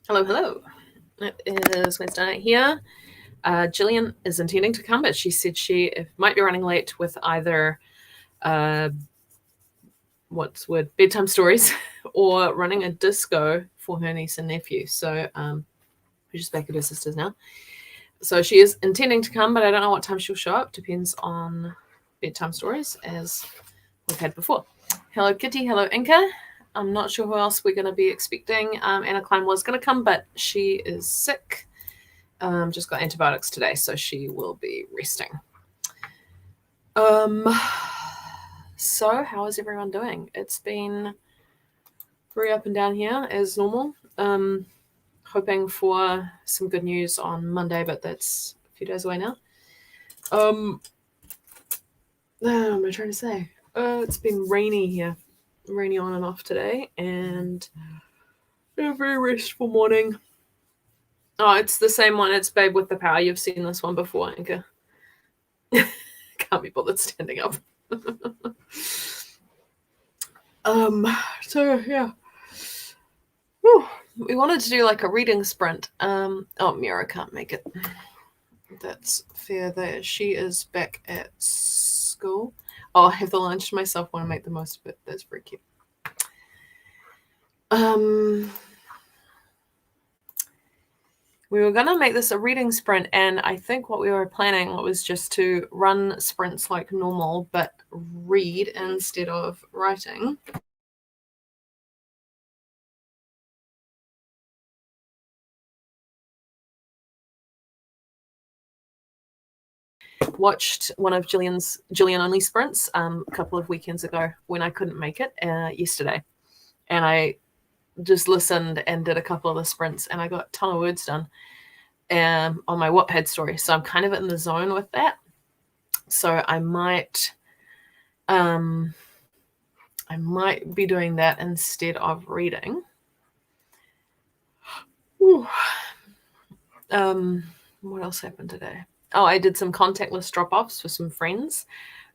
Hello, hello. It is Wednesday night here. Gillian is intending to come, but she said she might be running late with either uh, bedtime stories or running a disco for her niece and nephew. So we're just back at her sister's now. So she is intending to come, but I don't know what time she'll show up. Depends on bedtime stories, as we've had before. Hello, Kitty. Hello, Inca. I'm not sure who else we're going to be expecting. Anna Klein was going to come, but she is sick. Just got antibiotics today, so she will be resting. So how is everyone doing? It's been very up and down here as normal. Hoping for some good news on Monday, but that's a few days away now. What am I trying to say? It's been rainy here, rainy on and off today, and a very restful morning. Oh, it's the same one. It's Babe with the Power. You've seen this one before, Inka. Can't be bothered standing up. So yeah. Whew. We wanted to do like a reading sprint. Mira can't make it. That's fair there. She is back at school. Oh, I have the lunch to myself. Want to make the most of it. That's very cute. We were going to make this a reading sprint, and I think what we were planning was just to run sprints like normal, but read instead of writing. Watched one of Gillian only sprints a couple of weekends ago when I couldn't make it yesterday, and I just listened and did a couple of the sprints, and I got a ton of words done on my Wattpad story. So I'm kind of in the zone with that. So I might be doing that instead of reading. What else happened today? Oh, I did some contactless drop-offs for some friends.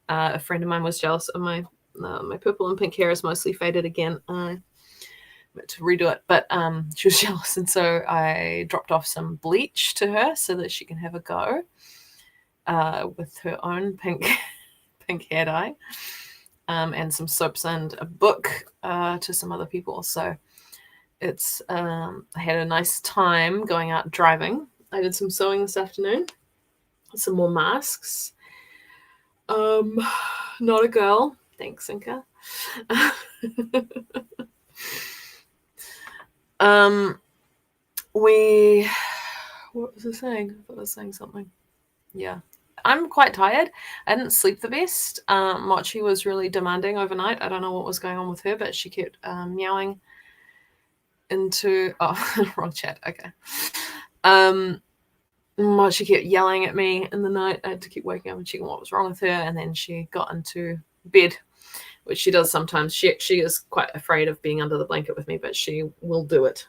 A friend of mine was jealous of my purple and pink hair is mostly faded again. I meant to redo it, but she was jealous, and so I dropped off some bleach to her so that she can have a go with her own pink hair dye, and some soaps and a book to some other people. So it's I had a nice time going out driving. I did some sewing this afternoon, some more masks. Not a girl. Thanks, Inka. What was I saying? I thought I was saying something. Yeah. I'm quite tired. I didn't sleep the best. Mochi was really demanding overnight. I don't know what was going on with her, but she kept meowing into wrong chat. Okay. Mochi kept yelling at me in the night. I had to keep waking up and checking what was wrong with her, and then she got into bed, which she does sometimes. She is quite afraid of being under the blanket with me, but she will do it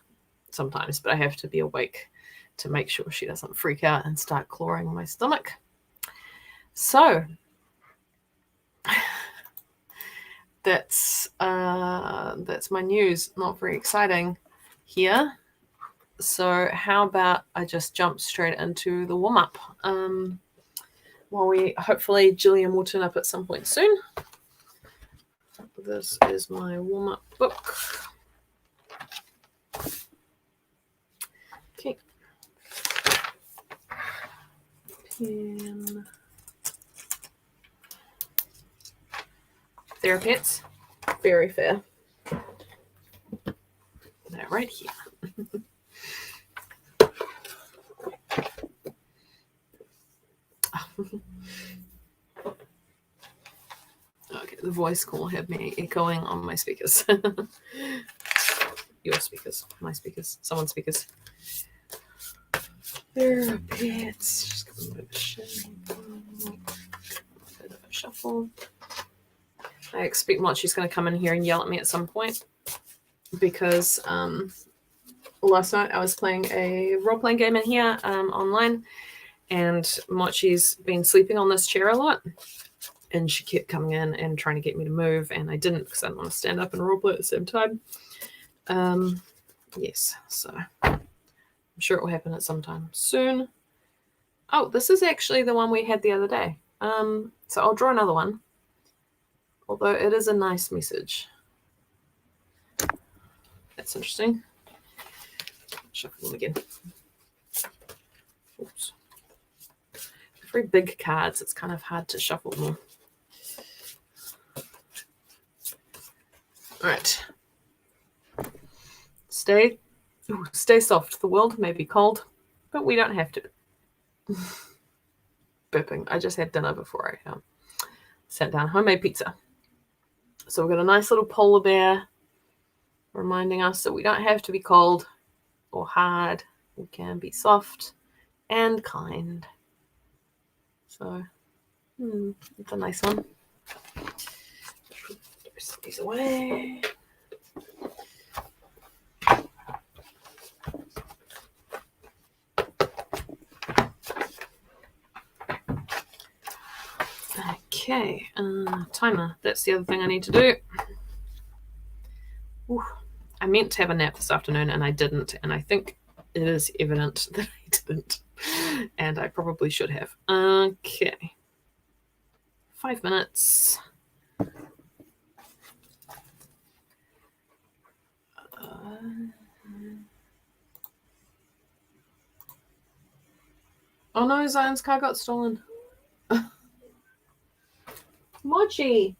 sometimes. But I have to be awake to make sure she doesn't freak out and start clawing my stomach. So that's my news. Not very exciting here. So how about I just jump straight into the warm-up? While hopefully Gillian will turn up at some point soon. This is my warm-up book. Okay. Pen. There, pets. Very fair. They're right here. Okay, the voice call had me echoing on my speakers. Your speakers, my speakers, someone's speakers. There are pets. Just give them a bit of a shuffle. I expect Mochi's going to come in here and yell at me at some point because last night I was playing a role-playing game in here online, and Mochi's been sleeping on this chair a lot, and she kept coming in and trying to get me to move, and I didn't because I didn't want to stand up and roleplay at the same time. Yes, so sure it will happen at some time soon. Oh, this is actually the one we had the other day. So I'll draw another one, although it is a nice message. That's interesting. Shuffle them again. Oops. Very big cards. It's kind of hard to shuffle them all right. Stay soft. The world may be cold, but we don't have to. Burping. I just had dinner before I sat down. Homemade pizza. So we've got a nice little polar bear reminding us that we don't have to be cold or hard. We can be soft and kind. So, it's a nice one. Put these away. Okay, timer. That's the other thing I need to do. Ooh, I meant to have a nap this afternoon and I didn't, and I think it is evident that I didn't, and I probably should have. Okay, 5 minutes. Oh no, Zion's car got stolen. Mochi!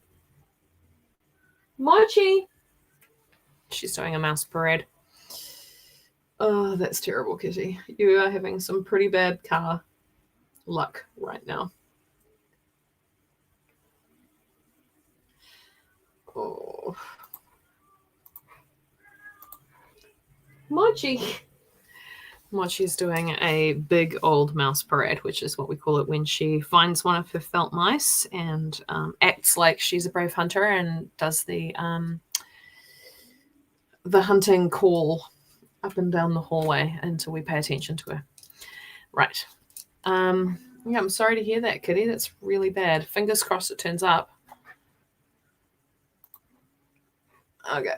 Mochi! She's doing a mouse parade. Oh, that's terrible, Kitty. You are having some pretty bad car luck right now. Oh. Mochi! Mochi's doing a big old mouse parade, which is what we call it when she finds one of her felt mice and acts like she's a brave hunter and does the hunting call up and down the hallway until we pay attention to her. Right. Yeah, I'm sorry to hear that, Kitty. That's really bad. Fingers crossed it turns up. Okay.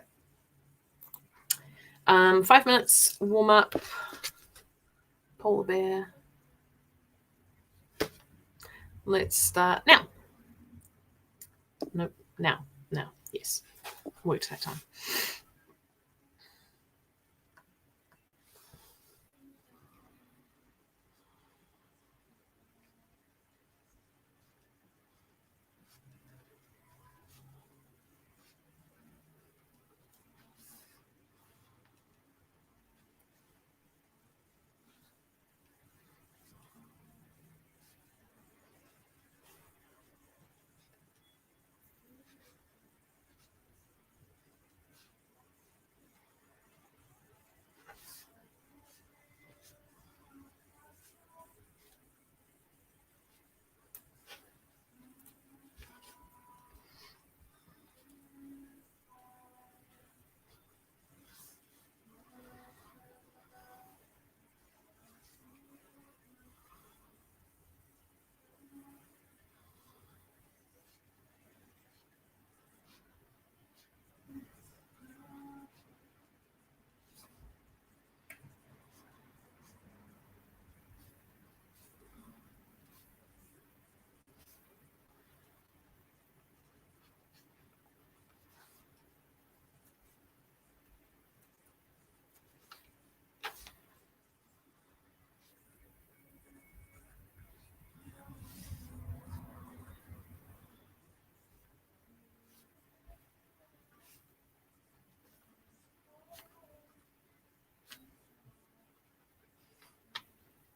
5 minutes, warm up. Polar bear. Let's start now. Nope, now. Yes. Worked that time.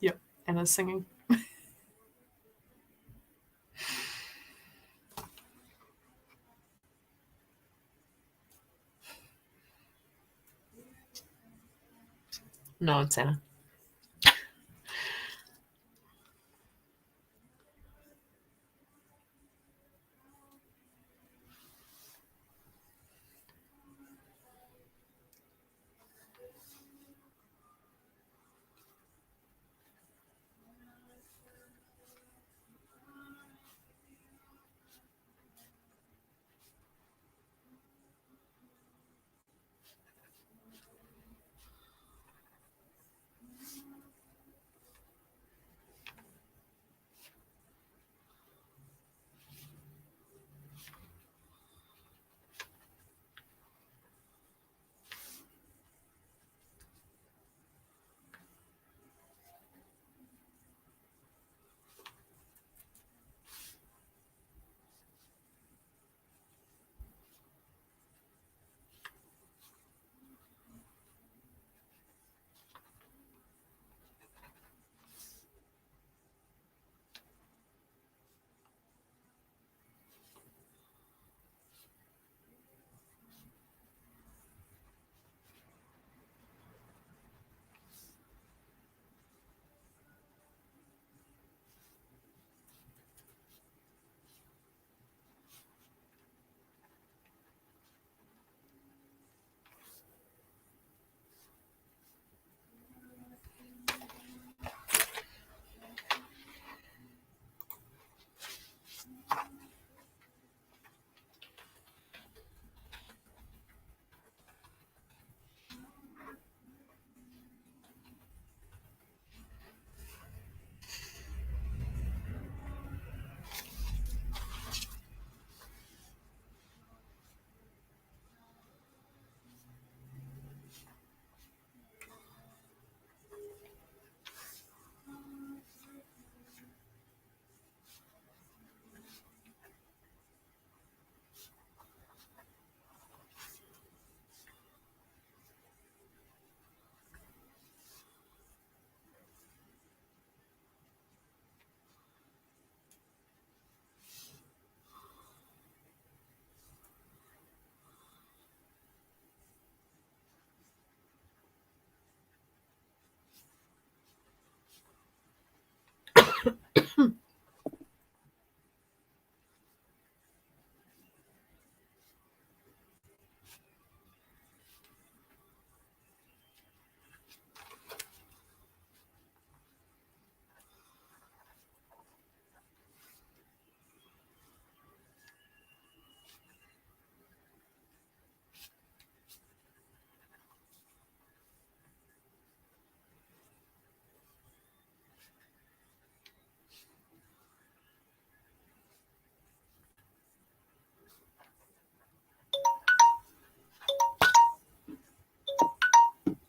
Yep, Anna's singing. No, it's Anna.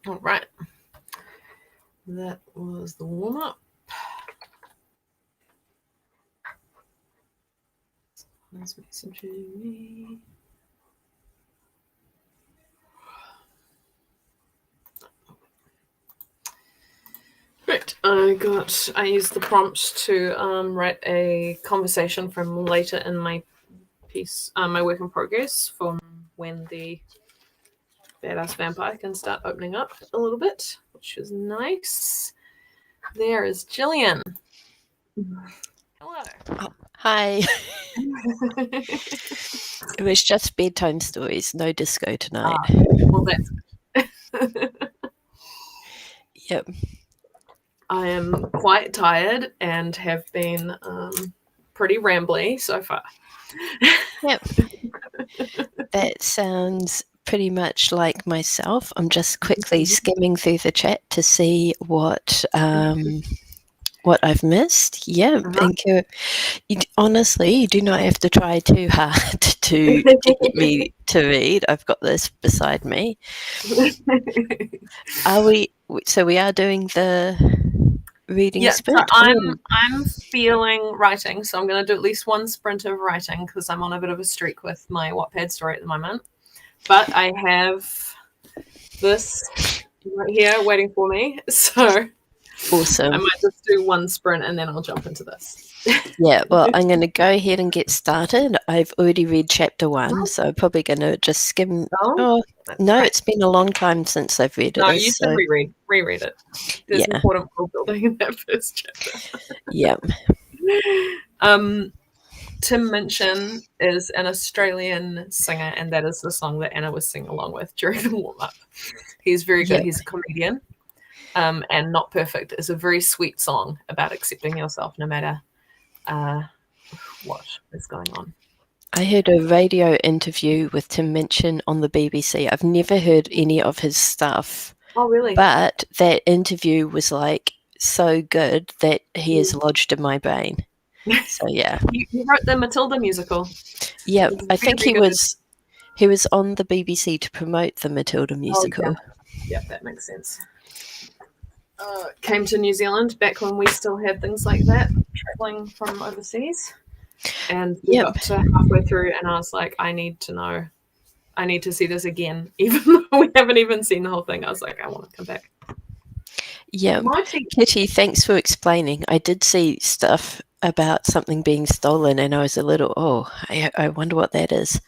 All right. That was the warm-up. Someone's messaging me. Right, I used the prompt to write a conversation from later in my piece, my work in progress, from when the badass vampire can start opening up a little bit, which is nice. There is Gillian. Hello. Oh, hi. It was just bedtime stories, no disco tonight. Well, that's Yep. I am quite tired and have been pretty rambly so far. Yep. That sounds pretty much like myself. I'm just quickly skimming through the chat to see what I've missed. Yeah, thank you. Honestly, you do not have to try too hard to get me to read. I've got this beside me. So we are doing the reading sprint? So I'm feeling writing, so I'm going to do at least one sprint of writing because I'm on a bit of a streak with my Wattpad story at the moment. But I have this right here waiting for me, so awesome. I might just do one sprint and then I'll jump into this. Yeah, well, I'm going to go ahead and get started. I've already read chapter 1, so I'm probably going to just skim. Oh, no, great. It's been a long time since I've read it. No, you should reread it. There's important world building in that first chapter. Yeah. Tim Minchin is an Australian singer, and that is the song that Anna was singing along with during the warm-up. He's very good. Yep. He's a comedian. And Not Perfect is a very sweet song about accepting yourself no matter what is going on. I heard a radio interview with Tim Minchin on the BBC. I've never heard any of his stuff. Oh, really? But that interview was like so good that he is lodged in my brain. So yeah. You wrote the Matilda musical. Yeah, I think he was on the BBC to promote the Matilda musical. Oh, yeah, that makes sense. Came to New Zealand back when we still had things like that, traveling from overseas. And we got to halfway through and I was like, I need to see this again. Even though we haven't even seen the whole thing, I was like, I want to come back. Yeah. Kitty, thanks for explaining. I did see stuff about something being stolen and I was a little, I wonder what that is.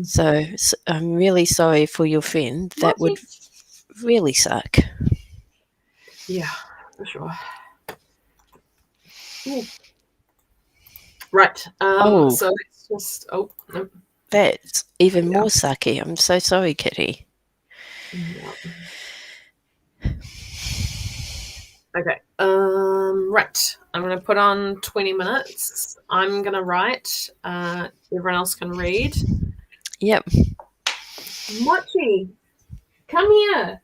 So I'm really sorry for your friend. That would really suck. Yeah, for sure. Ooh. Right. So it's just nope. That's even more sucky. I'm so sorry, Kitty. Yeah. Okay. Right. I'm gonna put on 20 minutes. I'm gonna write. Everyone else can read. Yep. Mochi, come here.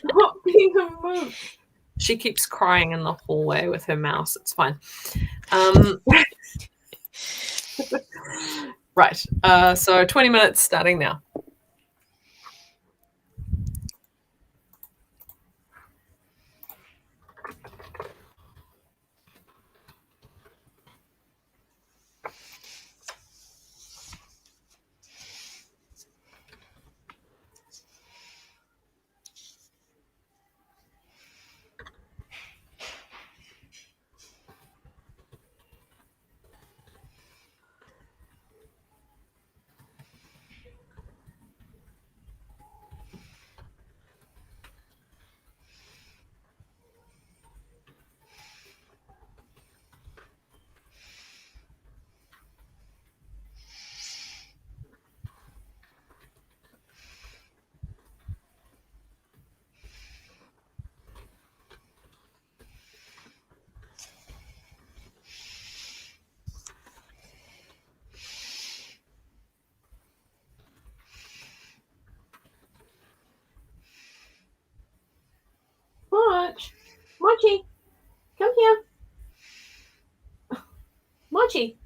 Stop being a mooch. She keeps crying in the hallway with her mouse. It's fine. Right. So 20 minutes starting now. Mochi, come here. Mochi.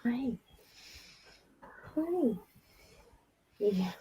Hi. Hi. Yeah.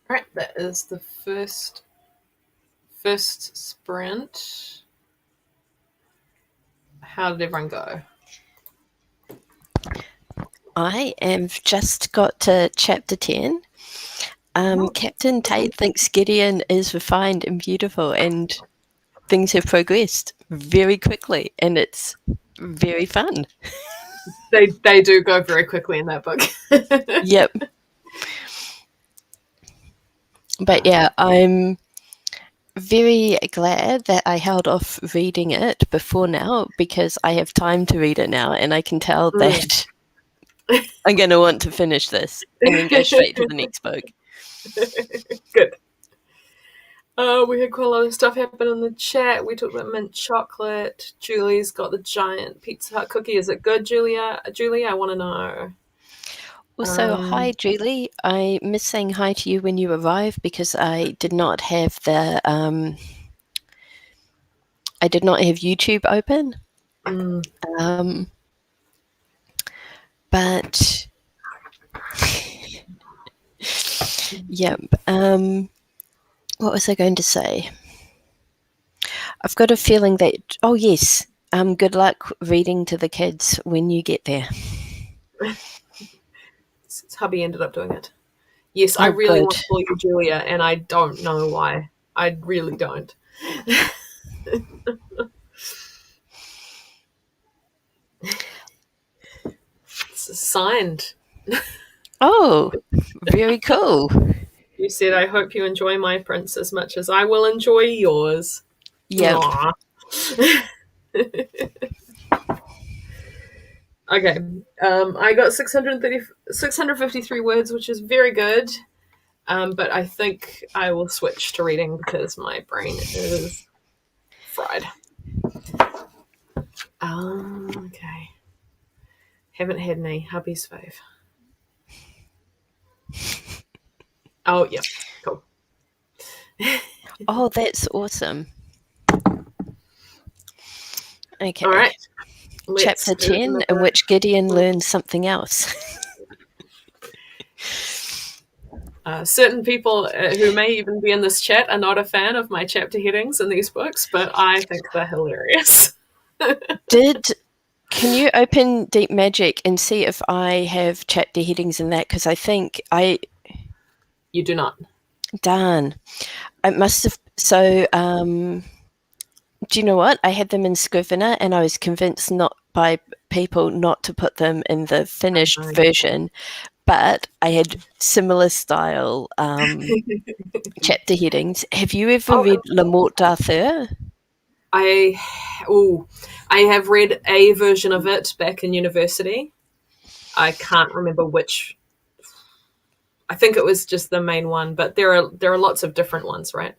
All right, that is the first sprint. How did everyone go? I have just got to chapter 10. Captain Tate thinks Gideon is refined and beautiful, and things have progressed very quickly, and it's very fun. They do go very quickly in that book. Yep. But yeah, I'm very glad that I held off reading it before now, because I have time to read it now, and I can tell that I'm going to want to finish this and then go straight to the next book. Good. We had quite a lot of stuff happen in the chat. We talked about mint chocolate. Julie's got the giant Pizza Hut cookie. Is it good, Julia? Julie, I want to know. Also, hi, Julie. I missed saying hi to you when you arrived because I did not have the I did not have YouTube open. But yep. What was I going to say? I've got a feeling that, oh yes, good luck reading to the kids when you get there. Hubby ended up doing it. Yes, I really want to call you Julia, and I don't know why. I really don't. It's signed. Oh, very cool. You said, I hope you enjoy my prints as much as I will enjoy yours. Yep. Aw. Okay. I got 653 words, which is very good. But I think I will switch to reading because my brain is fried. Okay. Haven't had any hubby's fave. Oh, yep. Cool. Oh, that's awesome. Okay. All right. Let's Chapter 10, in which Gillian learns something else. Certain people who may even be in this chat are not a fan of my chapter headings in these books, but I think they're hilarious. Can you open Deep Magic and see if I have chapter headings in that? Because I think You do not. darn. I must have. So, do you know what? I had them in Scrivener and I was convinced not by people not to put them in the finished version, but I had similar style chapter headings. Have you ever read Le Morte d'Arthur? I have read a version of it back in university. I can't remember which. I think it was just the main one, but there are lots of different ones, right?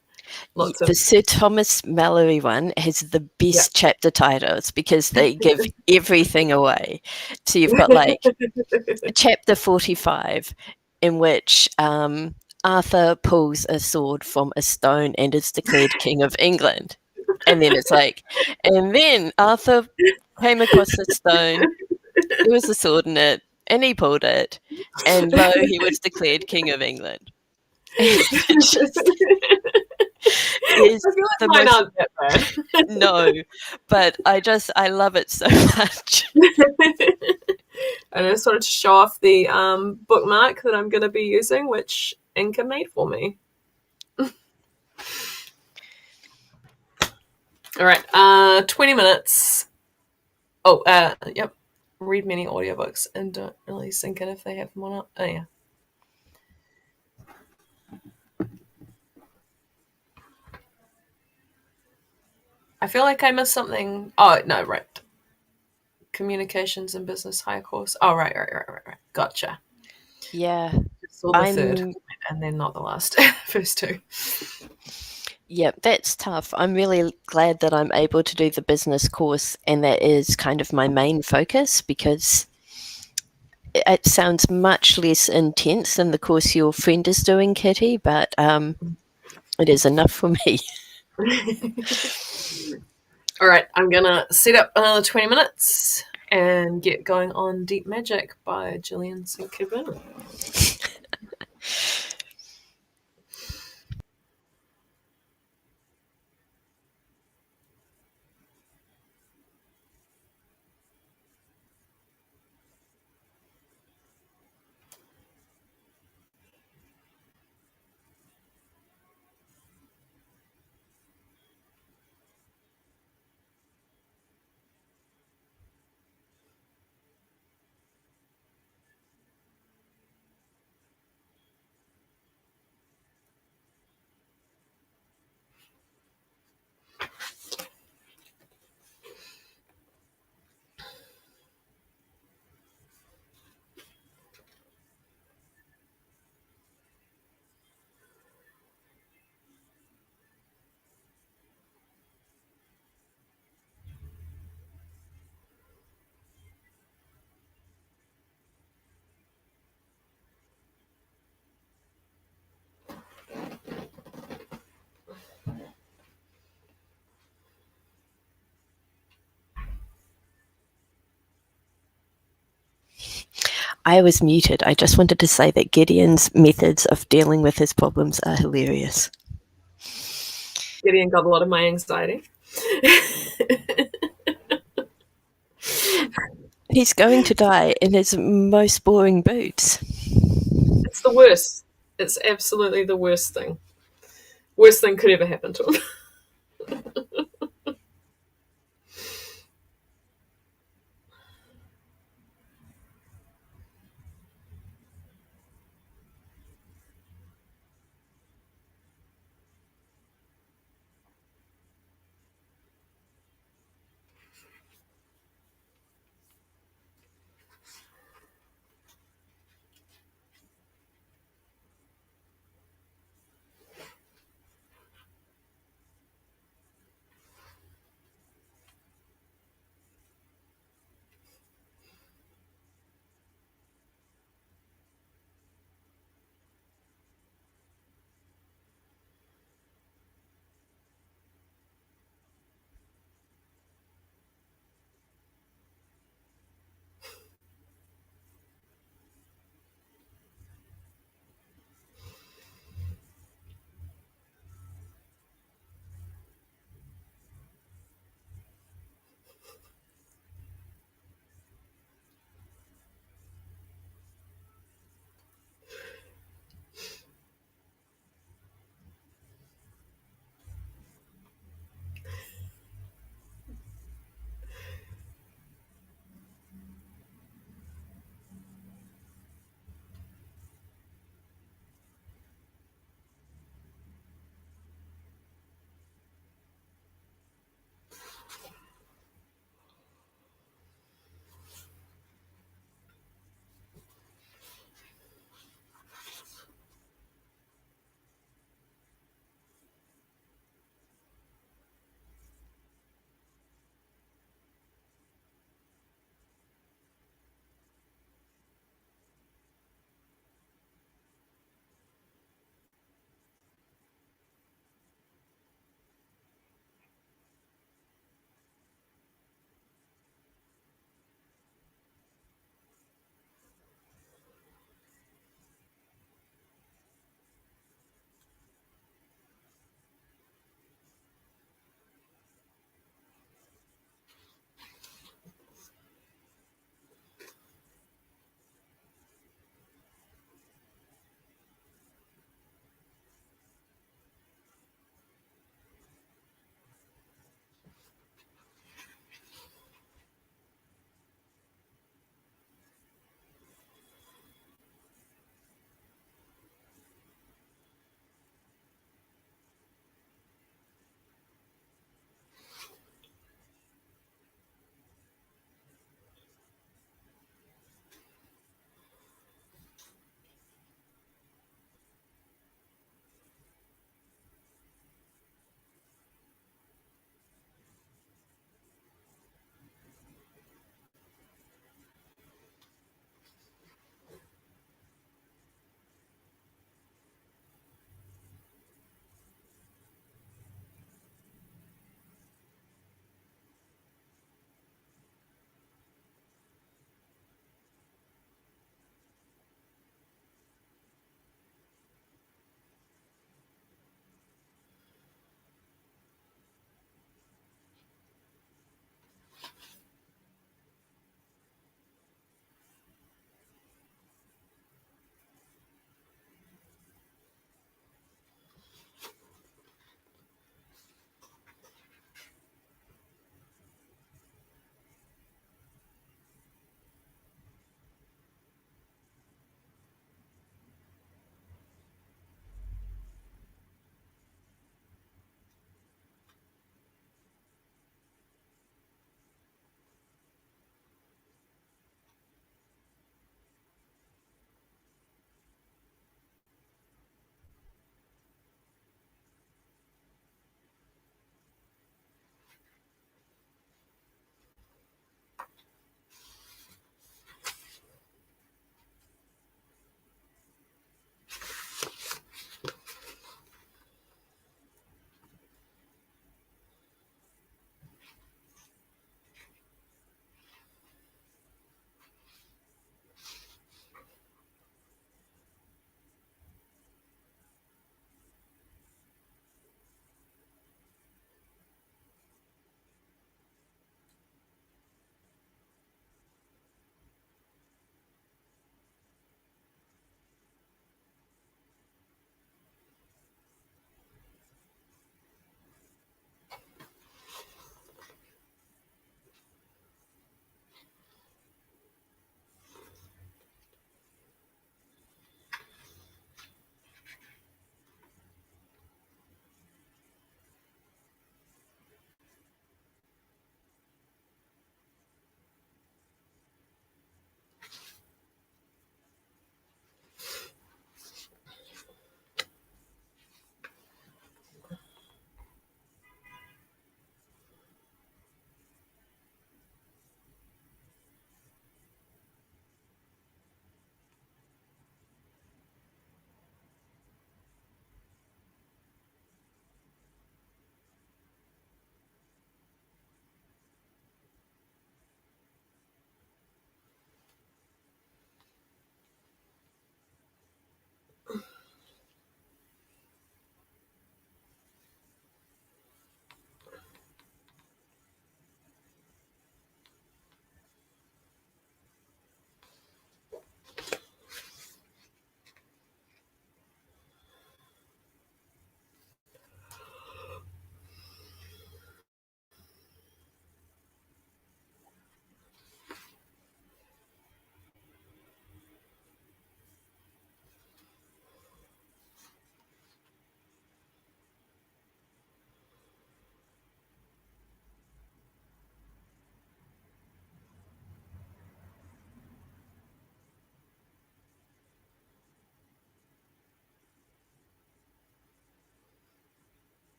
The Sir Thomas Mallory one has the best chapter titles because they give everything away. So you've got like chapter 45, in which Arthur pulls a sword from a stone and is declared King of England. And then it's like, and then Arthur came across a stone, there was a sword in it, and he pulled it, and lo, he was declared King of England. It's just is the mine most aren't that bad. no, but I love it so much. And I just wanted to show off the bookmark that I'm going to be using, which Inca made for me. All right, 20 minutes. Oh, yep. Read many audiobooks and don't really sink in if they have them or not. Oh, yeah. I feel like I missed something. Oh, no, right. Communications and Business Higher Course. Oh, right. Gotcha. Yeah. Saw the third, and then not the last. First two. Yeah, that's tough. I'm really glad that I'm able to do the business course, and that is kind of my main focus because it sounds much less intense than the course your friend is doing, Kitty, but it is enough for me. All right, I'm going to set up another 20 minutes and get going on Deep Magic by Gillian St. Kevin. I was muted. I just wanted to say that Gideon's methods of dealing with his problems are hilarious. Gideon got a lot of my anxiety. He's going to die in his most boring boots. It's the worst. It's absolutely the worst thing. Worst thing could ever happen to him.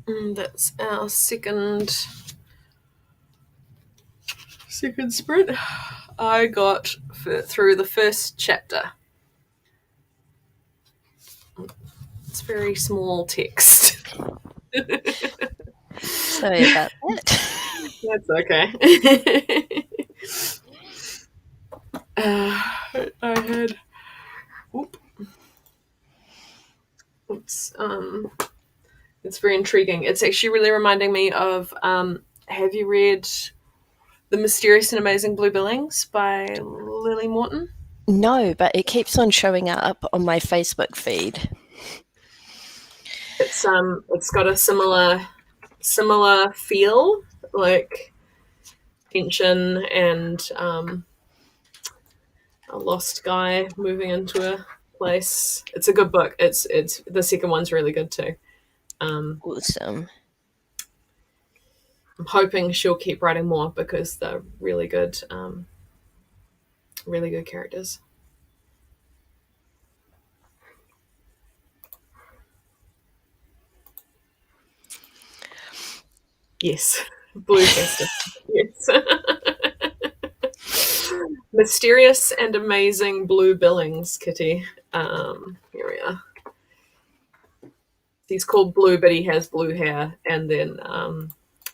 And that's our second sprint. I got through the first chapter. It's very small text. Sorry about that. That's okay. I had. It's very intriguing. It's actually really reminding me of. Have you read The Mysterious and Amazing Blue Billings by Lily Morton? No, but it keeps on showing up on my Facebook feed. It's got a similar feel, like tension and a lost guy moving into a place. It's a good book. It's the second one's really good too. Awesome. I'm hoping she'll keep writing more because they're really good characters. Yes, Blue Festa. Yes. Mysterious and Amazing Blue Billings, Kitty. Here we are. He's called Blue, but he has blue hair, and then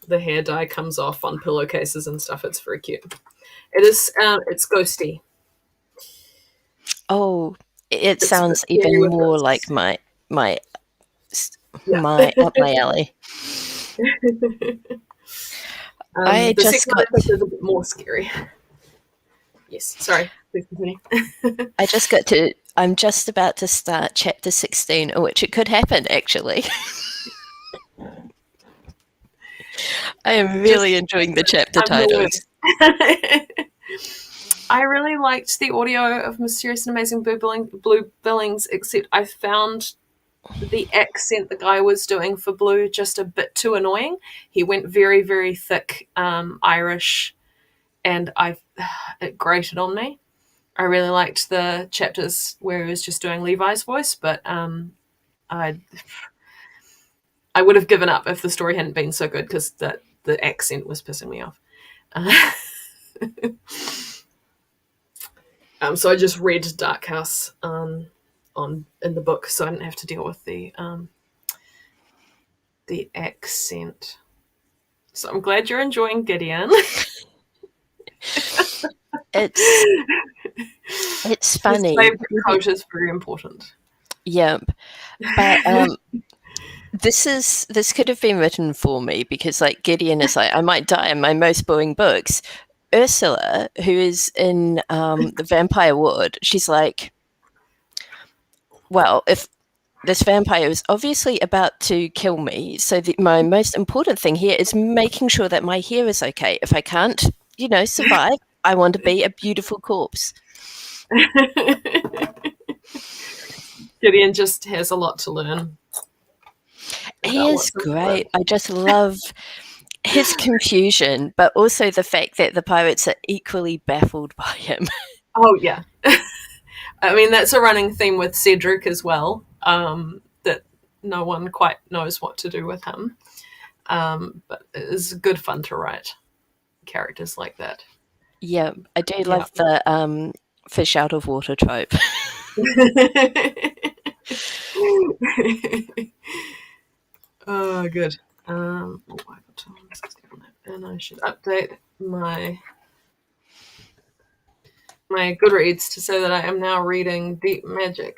the hair dye comes off on pillowcases and stuff. It's very cute. It is. It's ghosty. Oh, it sounds even more like my up my alley. The second one is a bit more scary. Yes, sorry. Please continue. I'm just about to start chapter 16, in which it could happen, actually. I am really enjoying the chapter titles. I really liked the audio of Mysterious and Amazing Blue Billings, except I found the accent the guy was doing for Blue just a bit too annoying. He went very, very thick Irish, and it grated on me. I really liked the chapters where he was just doing Levi's voice, but I would have given up if the story hadn't been so good, because the accent was pissing me off. So I just read Dark House in the book, so I didn't have to deal with the accent. So I'm glad you're enjoying Gideon. It's funny. His favourite quote is very important. Yep. But this could have been written for me, because like Gideon is like, I might die in my most boring books. Ursula, who is in the Vampire Ward, she's like, well, if this vampire is obviously about to kill me, so my most important thing here is making sure that my hair is okay. If I can't, survive, I want to be a beautiful corpse. Gideon just has a lot to learn. He is great. I just love his confusion, but also the fact that the pirates are equally baffled by him. Oh, yeah. I mean, that's a running theme with Cedric as well, that no one quite knows what to do with him. But it is good fun to write characters like that. Yeah, I do love the fish out of water trope. Oh, good. And I should update my Goodreads to say that I am now reading Deep Magic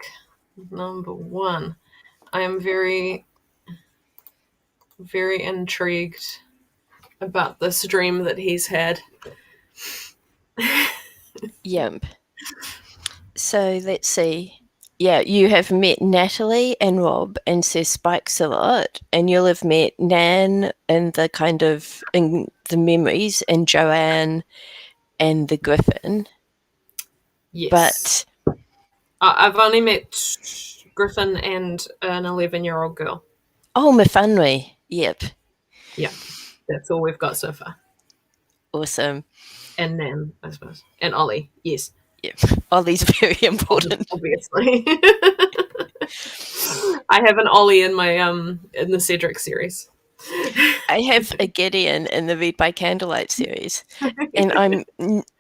#1. I am very, very intrigued about this dream that he's had. Yep. So let's see. Yeah, you have met Natalie and Rob and Sir Spikes a lot, and you'll have met Nan in the memories, and Joanne and the Griffin. Yes. But I've only met Griffin and an 11-year-old girl. Oh, Mafanui. Yep. Yeah, that's all we've got so far. Awesome. And Nan, I suppose. And Ollie, yes. Yep. Ollie's very important. Obviously. I have an Ollie in my in the Cedric series. I have a Gideon in the Read by Candlelight series, and I'm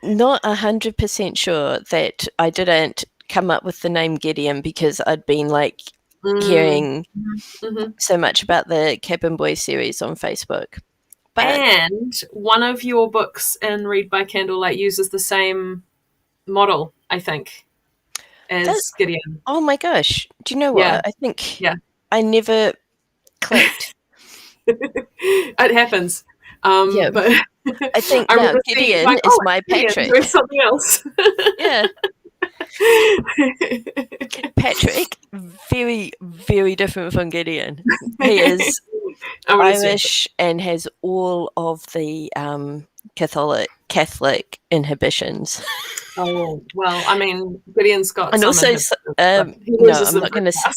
not 100% sure that I didn't come up with the name Gideon because I'd been hearing so much about the Cabin Boy series on Facebook. And one of your books in Read by Candlelight uses the same model, I think, as Gideon. Oh my gosh. Do you know what? Yeah. I think I never clicked. It happens. Yeah. But I think now Gideon is my Patrick. Doing something else. Yeah. Patrick, very, very different from Gideon. He is Irish and has all of the Catholic inhibitions. Oh, well, I mean, Gideon's got and some also, no, I'm not going to say.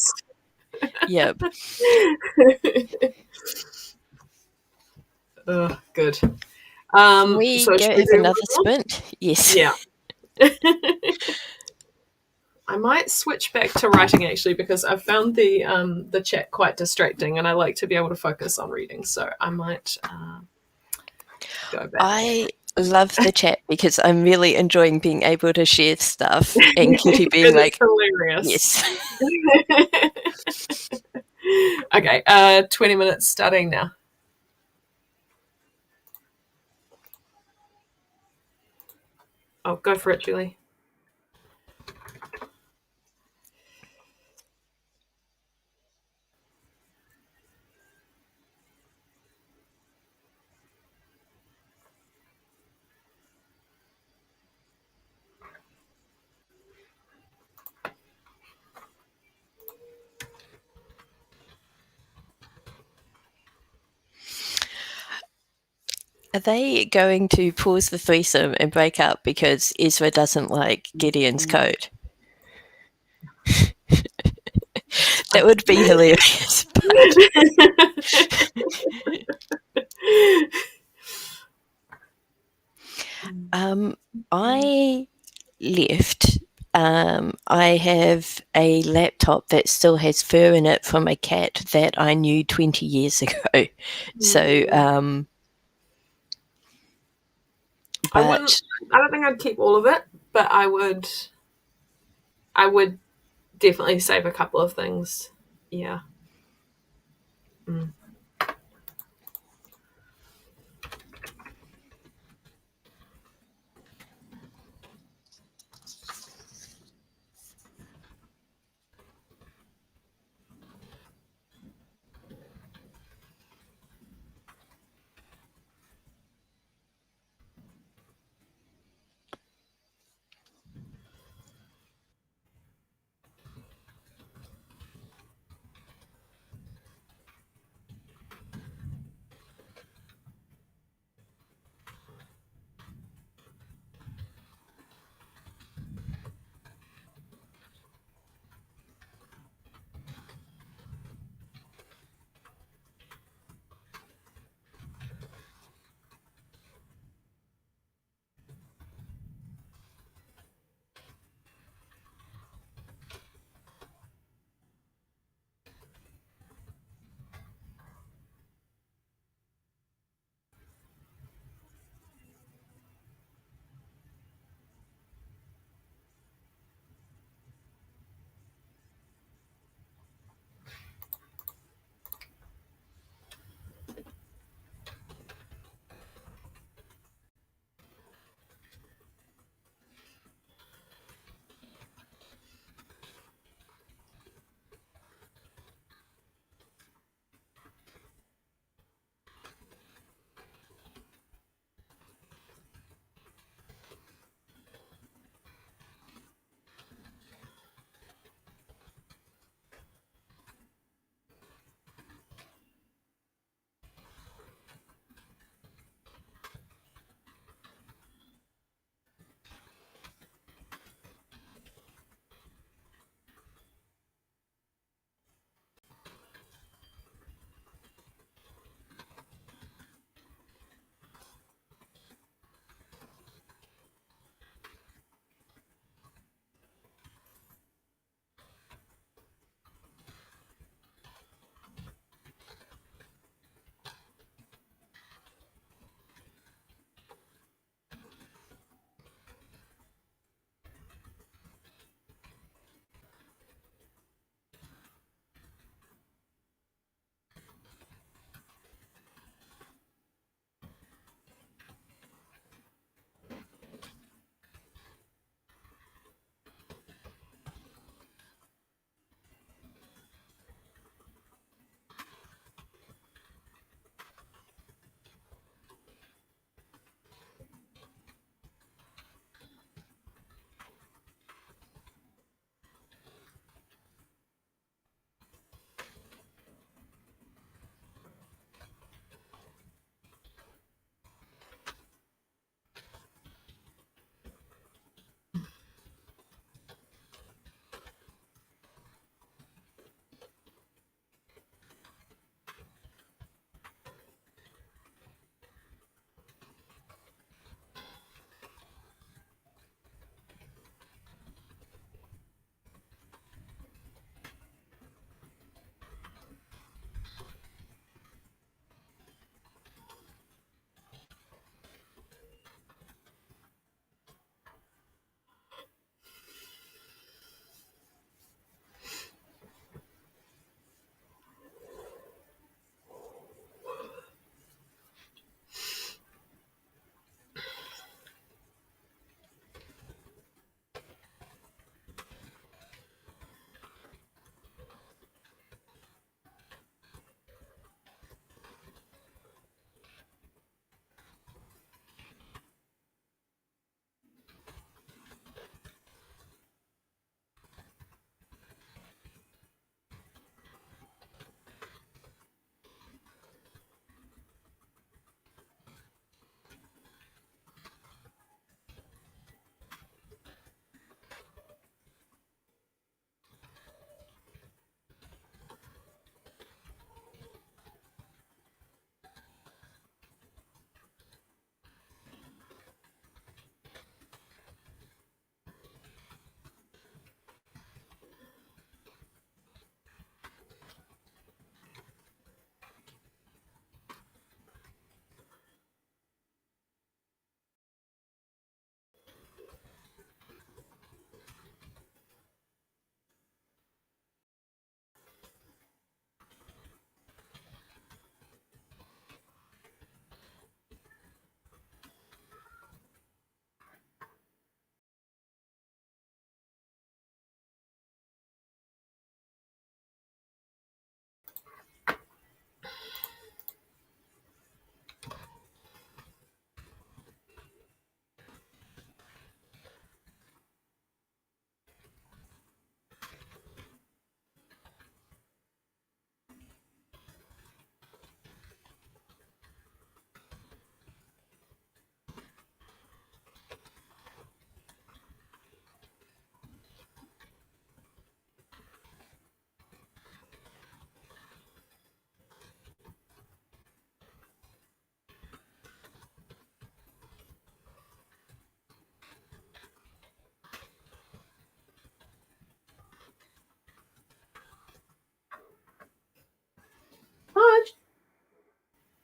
Yep. Good. We go have another sprint? Yes. Yeah. I might switch back to writing, actually, because I've found the chat quite distracting, and I like to be able to focus on reading, so I might go back. I love the chat because I'm really enjoying being able to share stuff and Kitty being like, hilarious. Yes. Okay, 20 minutes starting now. Oh, go for it, Julie. Are they going to pause the threesome and break up because Ezra doesn't like Gideon's coat? That would be hilarious. I left. I have a laptop that still has fur in it from a cat that I knew 20 years ago. So, I don't think I'd keep all of it, but I would definitely save a couple of things. Yeah.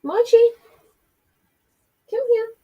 Mochi, come here.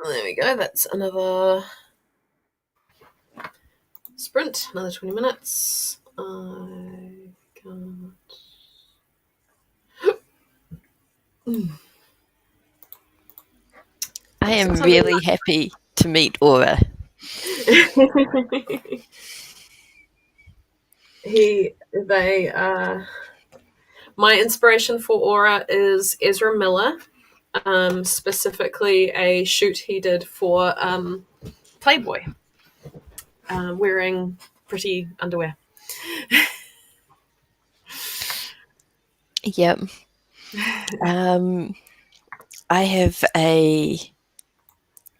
There we go. That's another sprint, another 20 minutes. I can't. I am really happy to meet Aura. My inspiration for Aura is Ezra Miller, specifically a shoot he did for Playboy, wearing pretty underwear. Yep. I have a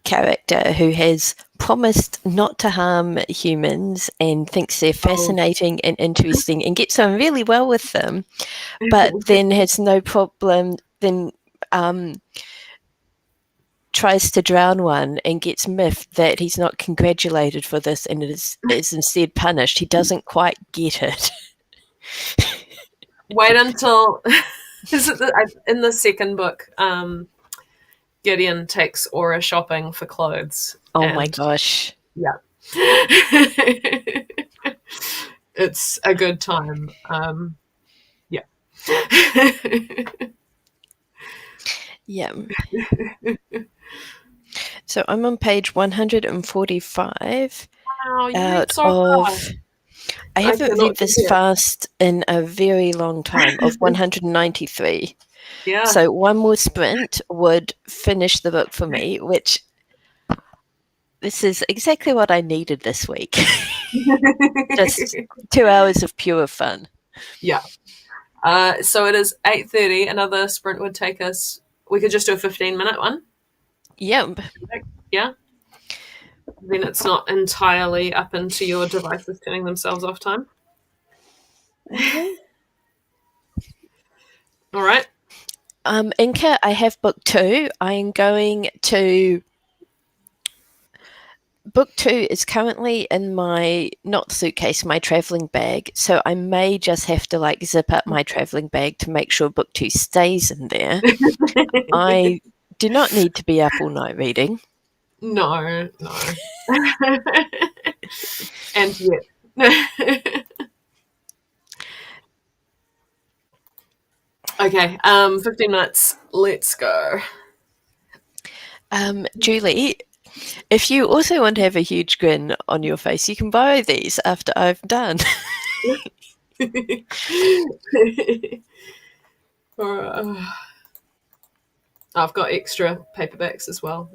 character who has promised not to harm humans and thinks they're fascinating and interesting and gets on really well with them, but then has no problem, then tries to drown one and gets miffed that he's not congratulated for this and is instead punished. He doesn't quite get it. Wait until in the second book, Gillian takes Aura shopping for clothes. Oh my gosh. Yeah. It's a good time. Yeah. Yeah. So I'm on page 145. Wow, you read out so of fast. I haven't cannot read this do it. fast in a very long time, of 193. Yeah. So one more sprint would finish the book for me, which this is exactly what I needed this week. Just 2 hours of pure fun. Yeah. So it is 8:30. Another sprint would take us. We could just do a 15-minute one. Yep. Yeah. Then it's not entirely up into your devices turning themselves off time. All right. Inca, I have book 2. I'm going to. Book 2 is currently in my, not suitcase, my traveling bag. So I may just have to like zip up my traveling bag to make sure book 2 stays in there. I do not need to be up all night reading. No. And yet. Okay, 15 minutes. Let's go. Julie, if you also want to have a huge grin on your face, you can borrow these after I've done. I've got extra paperbacks as well.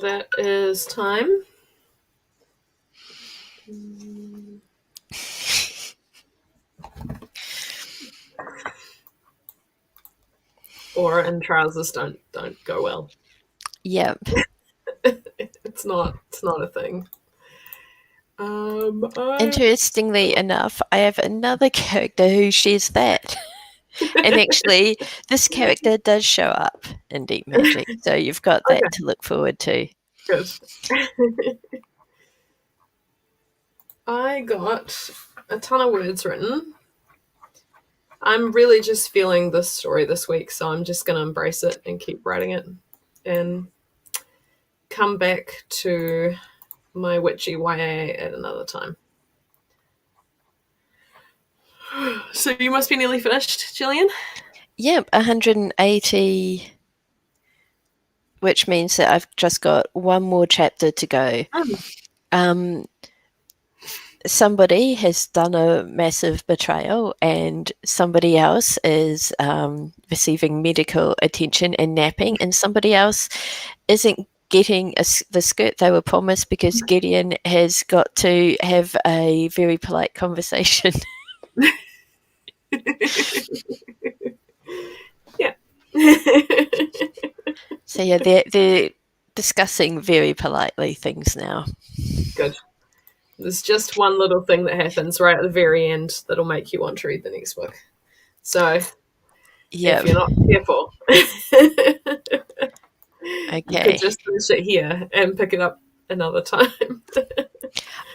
That is time. Or and trousers don't go well. Yep. It's not a thing. Interestingly enough, I have another character who shares that. And actually, this character does show up in Deep Magic, so you've got that to look forward to. Good. I got a ton of words written. I'm really just feeling this story this week, so I'm just going to embrace it and keep writing it and come back to my witchy YA at another time. So you must be nearly finished, Gillian? Yep, 180, which means that I've just got one more chapter to go. somebody has done a massive betrayal and somebody else is receiving medical attention and napping, and somebody else isn't getting the skirt they were promised because Gideon has got to have a very polite conversation. Yeah. So yeah, they're discussing very politely things now. Good. There's just one little thing that happens right at the very end that'll make you want to read the next book. So if you're not careful, you could Okay. just finish it here and pick it up another time.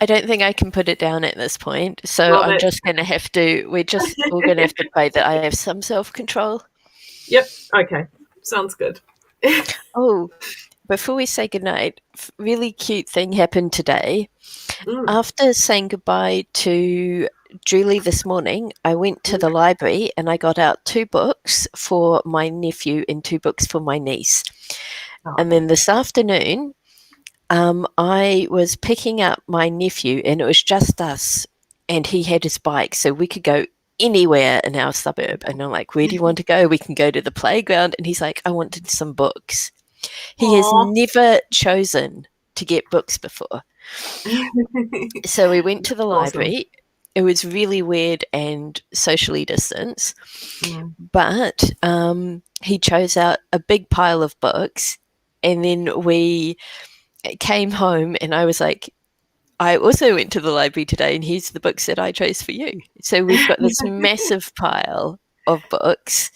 I don't think I can put it down at this point, so Well, I'm just going to have to. We're all going to have to pray that I have some self-control. Yep. Okay. Sounds good. Oh, before we say goodnight, really cute thing happened today. After saying goodbye to Julie this morning, I went to the library and I got out 2 books for my nephew and 2 books for my niece. And then this afternoon, I was picking up my nephew and it was just us, and he had his bike, so we could go anywhere in our suburb. And I'm like, where do you want to go? We can go to the playground. And he's like, I wanted some books. He has never chosen to get books before. So we went to the library. It was really weird and socially distanced, but he chose out a big pile of books, and then we came home and I was like, I also went to the library today and here's the books that I chose for you. So we've got this massive pile of books.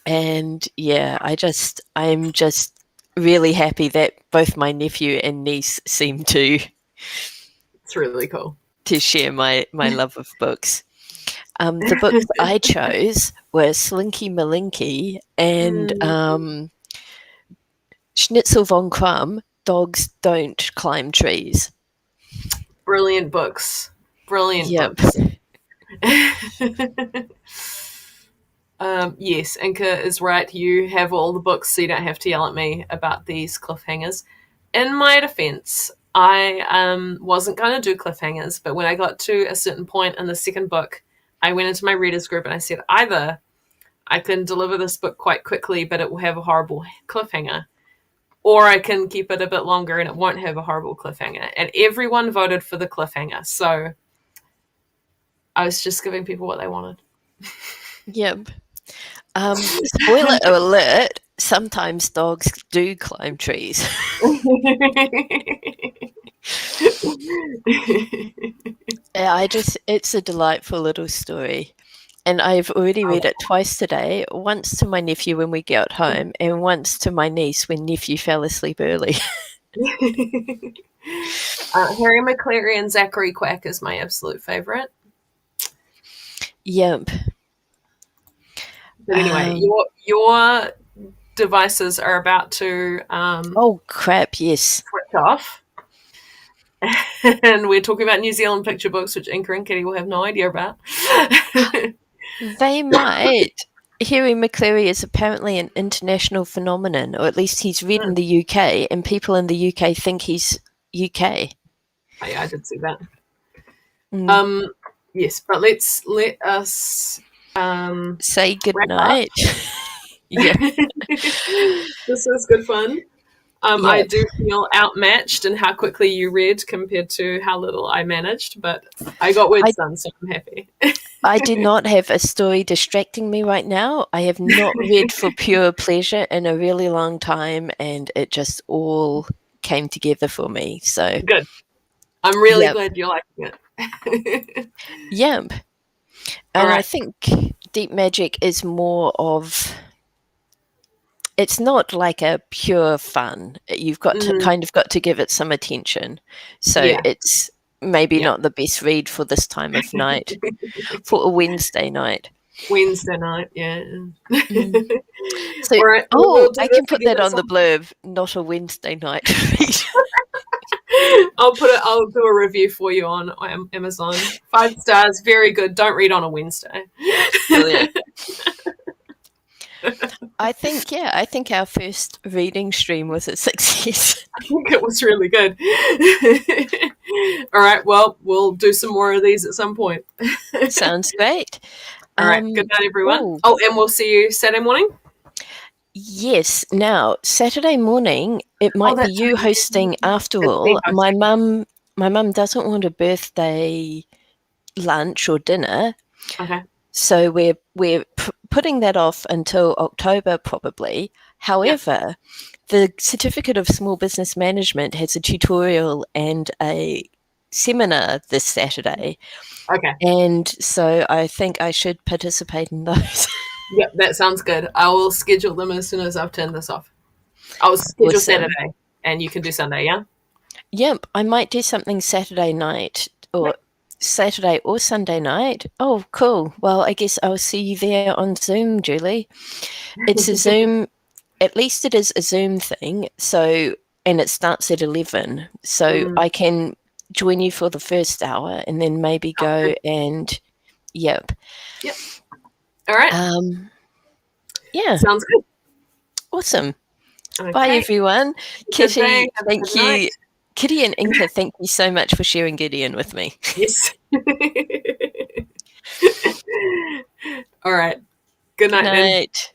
And yeah, I'm just really happy that both my nephew and niece seem to. It's really cool to share my love of books. The books I chose were Slinky Malinky and Schnitzel von Crumb, Dogs Don't Climb Trees. Brilliant books. Brilliant books. Yes, Inka is right. You have all the books, so you don't have to yell at me about these cliffhangers. In my defense, I wasn't going to do cliffhangers, but when I got to a certain point in the second book, I went into my readers group and I said, either I can deliver this book quite quickly, but it will have a horrible cliffhanger, or I can keep it a bit longer and it won't have a horrible cliffhanger. And everyone voted for the cliffhanger, so I was just giving people what they wanted. Yep. Spoiler alert, sometimes dogs do climb trees. It's a delightful little story. And I've already read it twice today, once to my nephew when we got home and once to my niece when nephew fell asleep early. Harry McCleary and Zachary Quack is my absolute favourite. Yep. But anyway, your devices are about to oh crap, yes. switch off. And we're talking about New Zealand picture books, which Inka and Kitty will have no idea about. They might. Harry McCleary is apparently an international phenomenon, or at least he's read in the UK, and people in the UK think he's UK. Oh, yeah, I did see that. Yes, but let us say goodnight. Yeah. This was good fun. I do feel outmatched in how quickly you read compared to how little I managed, but I got words done, so I'm happy. I do not have a story distracting me right now. I have not read for pure pleasure in a really long time, and it just all came together for me. So good. I'm really glad you're liking it. Yep. And I think Deep Magic is more of, it's not like a pure fun. You've got to kind of got to give it some attention. So it's maybe not the best read for this time of night, for a Wednesday night. Wednesday night, yeah. So, I can put that on the blurb, not a Wednesday night read. I'll do a review for you on Amazon. 5 stars, very good. Don't read on a Wednesday. Brilliant. I think our first reading stream was a success. I think it was really good. All right. Well, we'll do some more of these at some point. Sounds great. All right. Good night, everyone. Oh, Oh, and we'll see you Saturday morning. yes. Now, Saturday morning, it might be that's you right. hosting after It's me all. hosting. My mum doesn't want a birthday lunch or dinner, Okay. so we're putting that off until October probably. However, the Certificate of Small Business Management has a tutorial and a seminar this Saturday. Okay. And so I think I should participate in those. Yep, that sounds good. I will schedule them as soon as I've turned this off. I'll schedule Awesome. Saturday, and you can do Sunday. Yeah. Yep, I might do something Saturday night or Yep. Saturday or Sunday night. Oh, cool. Well, I guess I'll see you there on Zoom, Julie. It's a Zoom, at least it is a Zoom thing. So, and it starts at 11. So I can join you for the first hour and then maybe go and, yep. Yep. All right. Yeah. Sounds good. Awesome. Okay. Bye, everyone. Good day. Kitty, Have a thank good you. night. Kitty and Inka, thank you so much for sharing Gillian with me. Yes. All right. Good night, then. Night.